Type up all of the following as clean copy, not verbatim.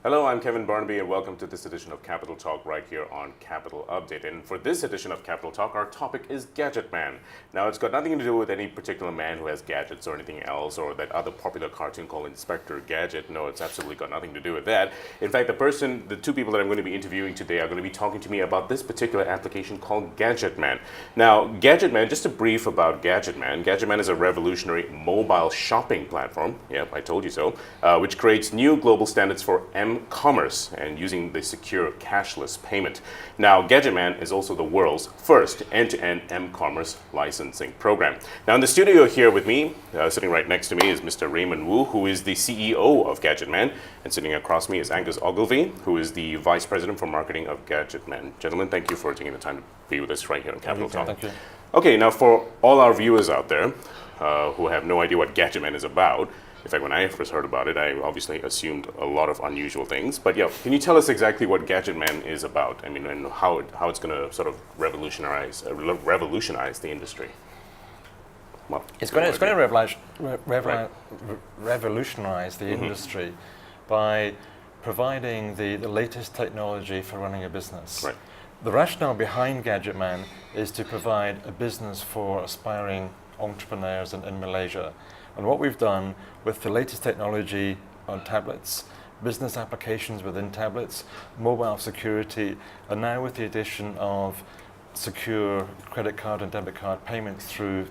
Hello, I'm Kevin Barnaby, and welcome to this edition of Capital Talk right here on Capital Update. And for this edition of Capital Talk, our topic is GadgetMan. Now, it's got nothing to do with any particular man who has gadgets or anything else, or that other popular cartoon called Inspector Gadget. No, it's absolutely got nothing to do with that. In fact, the two people that I'm going to be interviewing today are going to be talking to me about this particular application called GadgetMan. Now, GadgetMan, just a brief about GadgetMan. GadgetMan is a revolutionary mobile shopping platform. Yep, I told you so. Which creates new global standards for commerce and using the secure cashless payment. Now, GadgetMan is also the world's first end-to-end m-commerce licensing program. Now, in the studio here with me, sitting right next to me, is Mr. Raymond Wu, who is the CEO of GadgetMan, and sitting across me is Angus Ogilvie, who is the Vice President for Marketing of GadgetMan. Gentlemen, thank you for taking the time to be with us right here on Capital Talk. Thank you. Okay, now for all our viewers out there who have no idea what GadgetMan is about. In fact, when I first heard about it, I obviously assumed a lot of unusual things. But yeah, can you tell us exactly what GadgetMan is about? I mean, and how it's going to sort of revolutionize the industry? Well, It's going to revolutionize the industry by providing the latest technology for running a business. Right. The rationale behind GadgetMan is to provide a business for aspiring entrepreneurs in Malaysia. And what we've done with the latest technology on tablets, business applications within tablets, mobile security, and now with the addition of secure credit card and debit card payments through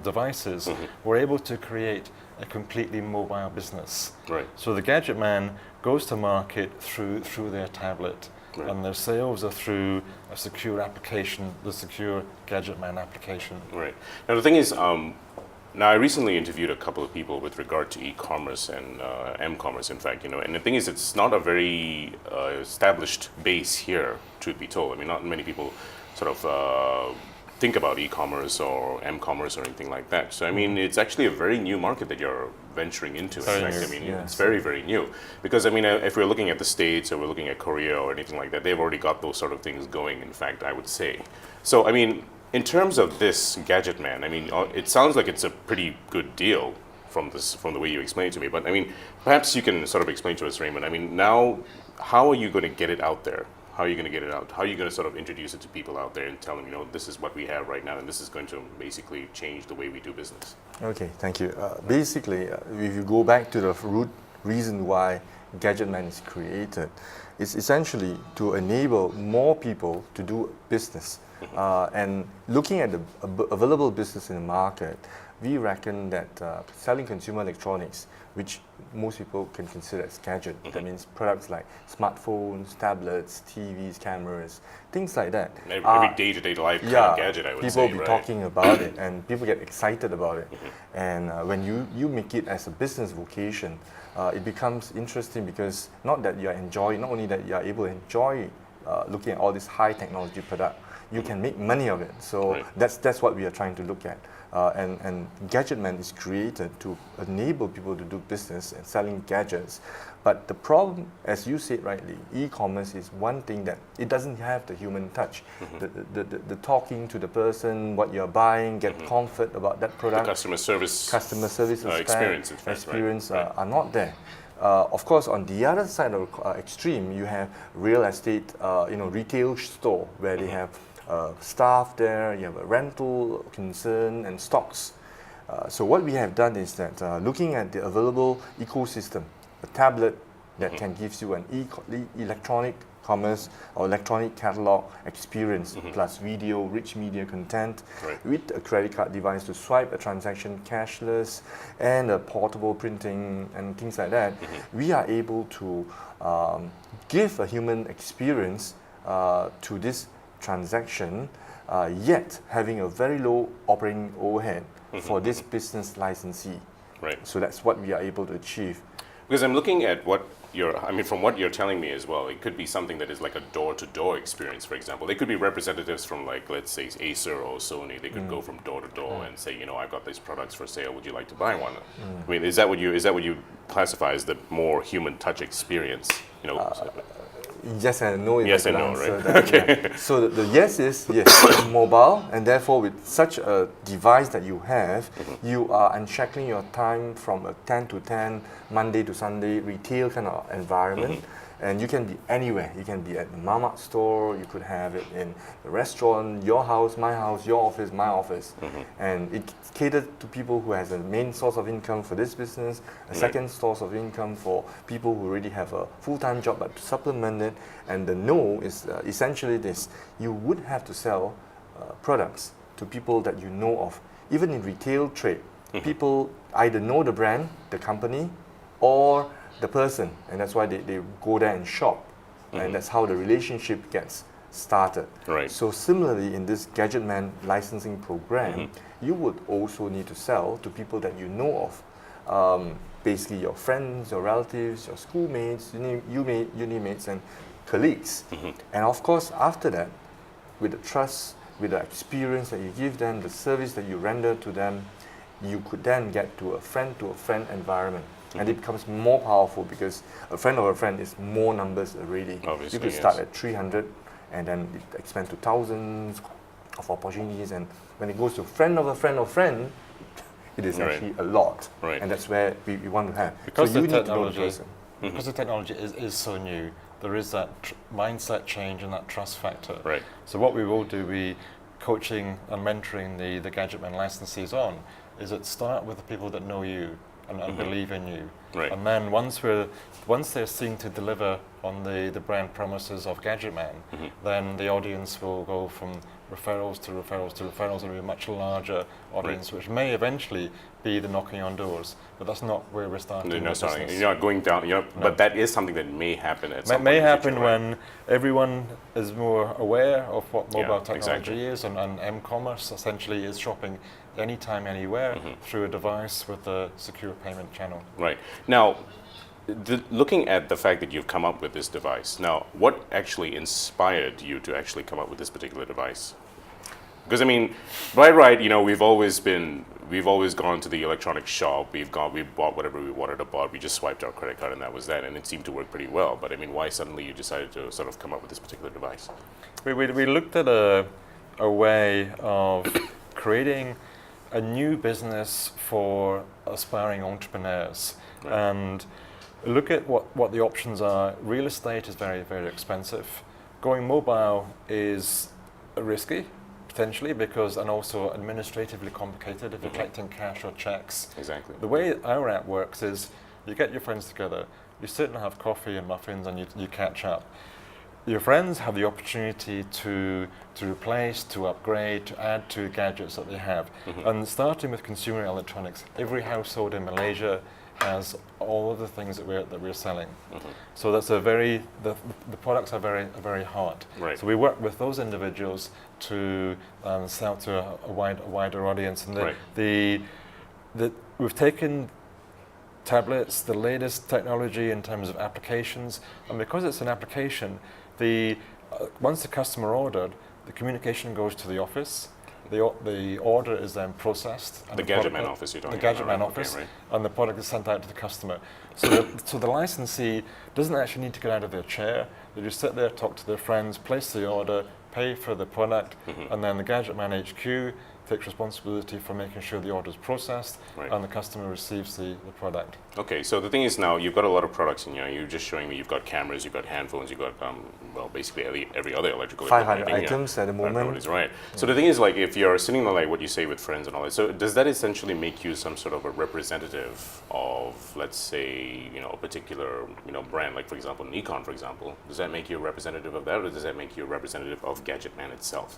devices, we're able to create a completely mobile business. Right. So the GadgetMan goes to market through their tablet. Right. And their sales are through a secure application, the secure GadgetMan application. Right. Now the thing is, now I recently interviewed a couple of people with regard to e-commerce and m-commerce, in fact, and the thing is, it's not a very established base here, truth be told. I mean, not many people sort of think about e-commerce or m-commerce or anything like that. So I mean, it's actually a very new market that you're venturing into. In fact, I mean, it's very, very new. Because I mean, if we're looking at the States or we're looking at Korea or anything like that, they've already got those sort of things going, in fact, I would say. So I mean, in terms of this GadgetMan, I mean, it sounds like it's a pretty good deal from the way you explained it to me. But I mean, perhaps you can sort of explain to us, Raymond. I mean, now, how are you going to get it out there? How are you going to get it out? How are you going to sort of introduce it to people out there and tell them, this is what we have right now, and this is going to basically change the way we do business? Okay, thank you. Basically, if you go back to the root reason why GadgetMan is created, it's essentially to enable more people to do business. And looking at the available business in the market, we reckon that selling consumer electronics, which most people can consider as gadget, that means products like smartphones, tablets, TVs, cameras, things like that. Every day-to-day life kind of gadget, I would say. People will be talking about it, and people get excited about it. And when you make it as a business vocation, it becomes interesting because not only that you are able to enjoy looking at all this high technology product, you can make money of it. So that's what we are trying to look at. And GadgetMan is created to enable people to do business and selling gadgets. But the problem, as you said rightly, e-commerce is one thing that it doesn't have the human touch. The talking to the person, what you're buying, get comfort about that product. The customer service experience, right. Are not there. Of course, on the other side of extreme, you have real estate, retail store where they have staff there, you have a rental concern and stocks. So what we have done is that looking at the available ecosystem, a tablet that can give you an electronic commerce or electronic catalog experience plus video, rich media content with a credit card device to swipe a transaction cashless and a portable printing and things like that, we are able to give a human experience to this transaction, yet having a very low operating overhead for this business licensee. Right. So that's what we are able to achieve. Because I'm looking at from what you're telling me as well, it could be something that is like a door-to-door experience, for example. They could be representatives from, like, let's say, Acer or Sony. They could go from door to door and say, I've got these products for sale. Would you like to buy one? I mean, is that what you classify as the more human touch experience? Yes and no. If Yes I and could no, answer right? that, Okay. yeah. So the yes is yes, mobile, and therefore with such a device that you have, you are unshackling your time from a 10 to 10, Monday to Sunday retail kind of environment. And you can be anywhere. You can be at the mama store, you could have it in the restaurant, your house, my house, your office, my office. And it caters to people who has a main source of income for this business, a second source of income for people who already have a full-time job but to supplement it. And the no is essentially this: you would have to sell products to people that you know of. Even in retail trade, people either know the brand, the company, or the person, and that's why they go there and shop, and that's how the relationship gets started. Right. So similarly, in this GadgetMan licensing program, you would also need to sell to people that you know of, basically your friends, your relatives, your schoolmates, unimates, and colleagues. And of course, after that, with the trust, with the experience that you give them, the service that you render to them, you could then get to a friend environment. And it becomes more powerful because a friend of a friend is more numbers already. Obviously, you could start at 300 and then it expands to thousands of opportunities. And when it goes to friend of a friend of friend, it is actually a lot. Right. And that's where we want to have. Because so the you need to know the technology, person. because the technology is so new, there is that mindset change and that trust factor. Right. So what we will do, we coaching and mentoring the GadgetMan licensees on, is it start with the people that know you and believe in you. Right. And then once they're seen to deliver on the brand promises of GadgetMan, then the audience will go from referrals to referrals to referrals, and be a much larger audience, which may eventually be the knocking on doors. But that's not where we're starting. You're the not starting. business. You're not going down. But that is something that may happen at some point. May in the happen future, right? when everyone is more aware of what mobile Yeah, technology exactly. is, and m-commerce essentially is shopping anytime, anywhere through a device with a secure payment channel. Right. Now, looking at the fact that you've come up with this device, now, what actually inspired you to actually come up with this particular device? Because I mean, right, you know, we've always gone to the electronic shop, we bought whatever we wanted to buy, we just swiped our credit card and that was that, and it seemed to work pretty well. But I mean, why suddenly you decided to sort of come up with this particular device? We looked at a way of creating a new business for aspiring entrepreneurs, and look at what the options are. Real estate is very, very expensive. Going mobile is risky, potentially, and also administratively complicated if you're collecting cash or checks. Exactly. The way our app works is you get your friends together, you sit and have coffee and muffins, and you catch up. Your friends have the opportunity to replace, to upgrade, to add to gadgets that they have. And starting with consumer electronics, every household in Malaysia has all of the things that we're selling. So that's the products are very hot. Right. So we work with those individuals to sell to a wider audience. And we've taken tablets, the latest technology in terms of applications, and because it's an application, once the customer ordered, the communication goes to the office. The order is then processed. And The GadgetMan office you're talking about. The about, GadgetMan right? office, Okay, right. and the product is sent out to the customer. So the licensee doesn't actually need to get out of their chair. They just sit there, talk to their friends, place the order, pay for the product, and then the GadgetMan HQ takes responsibility for making sure the order is processed and the customer receives the product. Okay, so the thing is now you've got a lot of products in here. You're just showing me you've got cameras, you've got handphones, you've got basically every other electrical 500 equipment. items at the moment. Right. So the thing is, like, if you're sitting there, like what you say with friends and all that, so does that essentially make you some sort of a representative of, let's say, a particular, brand, like for example, Nikon, for example? Does that make you a representative of that, or does that make you a representative of GadgetMan itself?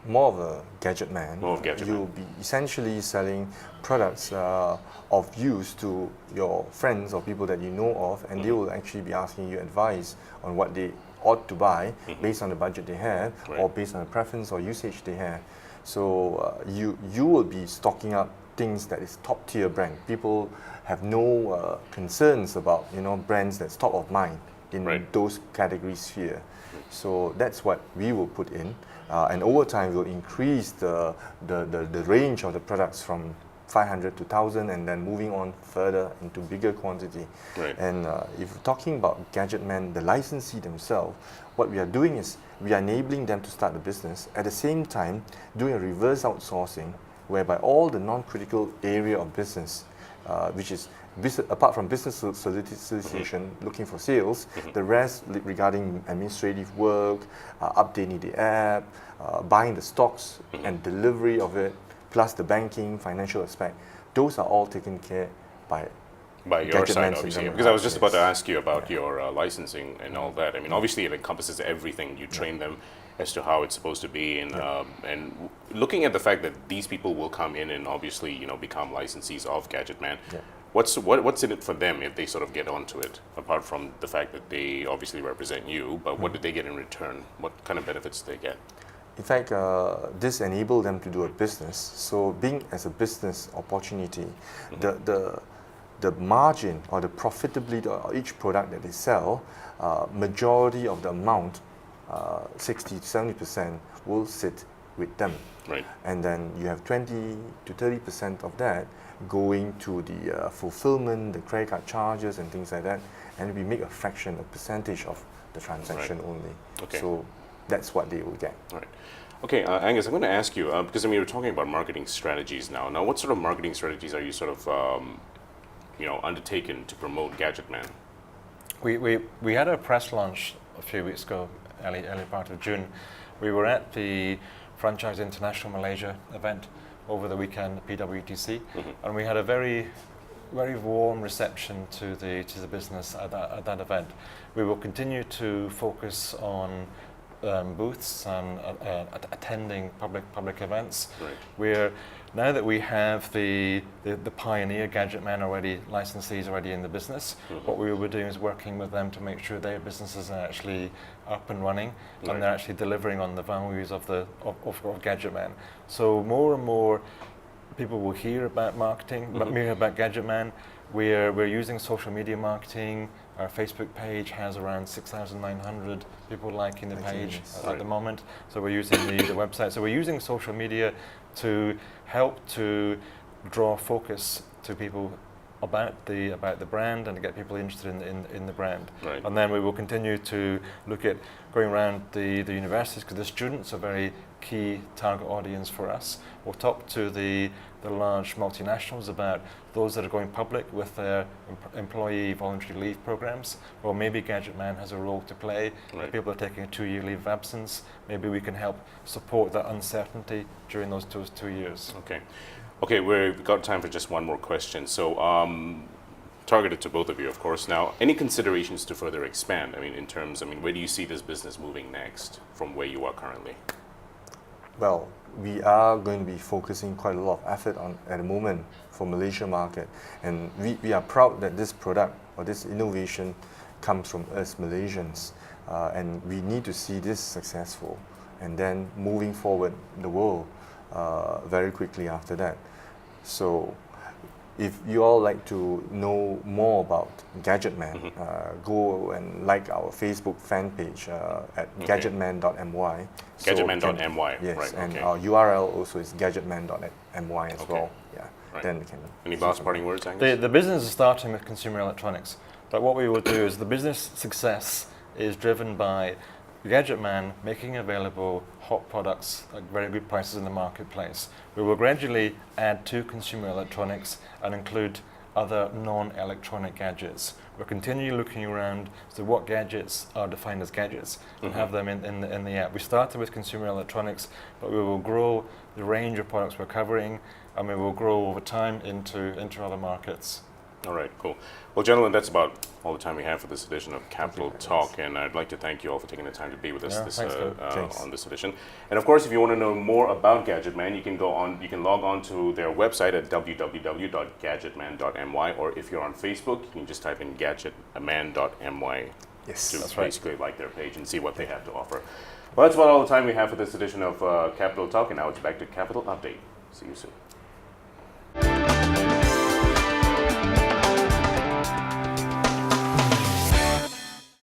More of a gadget man. More of GadgetMan. You'll be essentially selling products of use to your friends or people that you know of, and they will actually be asking you advice on what they ought to buy based on the budget they have, or based on the preference or usage they have. So you will be stocking up things that is top tier brand. People have no concerns about brands that's top of mind in those category sphere. So that's what we will put in. And over time, we'll increase the range of the products from 500 to 1,000, and then moving on further into bigger quantity. Right. And if we're talking about GadgetMan, the licensee themselves, what we are doing is we are enabling them to start the business, at the same time doing a reverse outsourcing, whereby all the non-critical area of business, which is apart from business solicitation, looking for sales, the rest regarding administrative work, updating the app, buying the stocks and delivery of it, plus the banking, financial aspect, those are all taken care by your side, GadgetMan obviously. Syndrome. Because I was just about to Yes. ask you about your licensing and all that. I mean, obviously it encompasses everything. You train them as to how it's supposed to be, and looking at the fact that these people will come in and obviously, you know, become licensees of GadgetMan. Yeah. What's in it for them if they sort of get onto it? Apart from the fact that they obviously represent you, but what do they get in return? What kind of benefits do they get? In fact, this enables them to do a business. So being as a business opportunity, the margin or the profitability of each product that they sell, majority of the amount, 60 to 70%, will sit with them. Right. And then you have 20 to 30% of that going to the fulfillment, the credit card charges and things like that, and we make a fraction, a percentage of the transaction only. Okay. So that's what they will get. All right. Okay, Angus, I'm going to ask you, because I mean, we're talking about marketing strategies now. Now, what sort of marketing strategies are you sort of, undertaken to promote GadgetMan? We had a press launch a few weeks ago, early part of June. We were at the Franchise International Malaysia event over the weekend, PWTC, and we had a very warm reception to the business at that event. We will continue to focus on booths and attending public events. Right. Now that we have the pioneer GadgetMan licensees already in the business, what we will be doing is working with them to make sure their businesses are actually up and running, and they're actually delivering on the values of GadgetMan. So more and more people will hear about marketing, hear about GadgetMan. We're using social media marketing. Our Facebook page has around 6,900 people liking the page at the moment. So we're using the website. So we're using social media to help to draw focus to people about the brand and to get people interested in the brand. Right. And then we will continue to look at going around the universities, because the students are a very key target audience for us. We'll talk to the large multinationals about those that are going public with their employee voluntary leave programs. Well, maybe GadgetMan has a role to play. Right. If people are taking a 2-year leave of absence, maybe we can help support that uncertainty during those 2 years. Okay, we've got time for just one more question. So, targeted to both of you, of course. Now, any considerations to further expand? Where do you see this business moving next from where you are currently? Well, we are going to be focusing quite a lot of effort on at the moment for Malaysia market, and we are proud that this product or this innovation comes from us Malaysians, and we need to see this successful, and then moving forward the world very quickly after that. So if you all like to know more about GadgetMan, go and like our Facebook fan page at gadgetman.my. Gadgetman.my. Yes, right, and okay. our URL also is gadgetman.my as well. Yeah, Right. then we can. Any last parting words, Angus? The business is starting with consumer electronics, but what we will do is the business success is driven by GadgetMan making available hot products at very good prices in the marketplace. We will gradually add to consumer electronics and include other non-electronic gadgets. We're continually looking around to what gadgets are defined as gadgets and have them in the app. We started with consumer electronics, but we will grow the range of products we're covering, and we will grow over time into other markets. All right, cool. Well, gentlemen, that's about all the time we have for this edition of Capital Talk, and I'd like to thank you all for taking the time to be with us Thanks. on this edition. And of course, if you want to know more about GadgetMan, you can log on to their website at www.gadgetman.my, or if you're on Facebook, you can just type in gadgetman.my Yes, to that's right. basically like their page and see what they have to offer. Well, that's about all the time we have for this edition of Capital Talk, and now it's back to Capital Update. See you soon.